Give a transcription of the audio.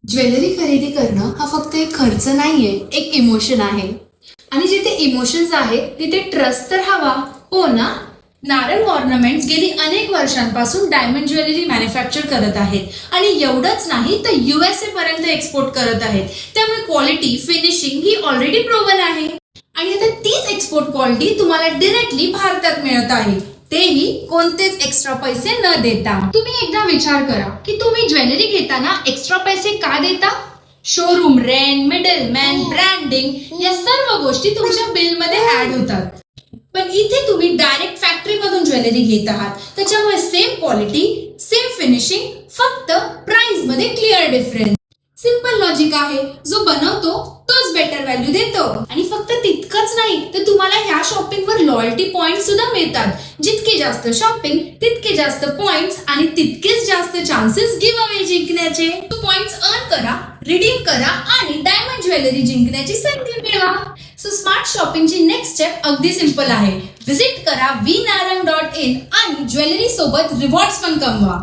Jewellery खरेदी करणं हा फक्त एक खर्च नाहीये, एक इमोशन आहे. आणि जिथे इमोशन्स आहेत तिथे ट्रस्ट तर हवा, हो ना? नारंग ऑर्नामेंट्स गेली अनेक वर्षांपासून डायमंड ज्वेलरी मॅन्युफॅक्चर करत आहेत आणि एवढंच नाही तर USA पर्यंत एक्सपोर्ट करत आहेत. त्यामुळे क्वालिटी फिनिशिंग ही ऑलरेडी प्रोव्हन आहे आणि आता तीच एक्सपोर्ट क्वालिटी तुम्हाला डायरेक्टली भारतात मिळत आहे, तेही कोणतेच एक्स्ट्रा पैसे न देता. तुम्ही एकदा विचार करा की तुम्ही ज्वेलरी घेताना एक्स्ट्रा पैसे का देता? शोरूम रेंट, मिडलमॅन, ब्रँडिंग या सर्व गोष्टी तुमच्या बिलमध्ये ऍड होतात. पण इथे तुम्ही डायरेक्ट फॅक्टरी मधून ज्वेलरी घेत आहात, त्याच्यामुळे सेम क्वालिटी, सेम फिनिशिंग, फक्त प्राइस मध्ये क्लिअर डिफरन्स. सिंपल लॉजिक आहे, जो बनवतो तोच बेटर व्हॅल्यू देतो. आणि फक्त तितकंच नाही तर तुम्हाला ह्या शॉपिंगवर लॉयल्टी पॉइंट सुद्धा मिळतात. जितके जास्त शॉपिंग तितके जास्त पॉइंट्स आणि तितकेच जास्त चान्सेस गिव्ह अवे जिंकण्याचे. पॉइंट्स अर्न करा, रिडीम करा आणि डायमंड ज्वेलरी जिंकण्याची संधी मिळवा. सो स्मार्ट शॉपिंगची नेक्स्ट स्टेप अगदी सिंपल आहे. व्हिजिट करा vnarang.in आणि ज्वेलरी सोबत रिवॉर्ड्स पण कमवा.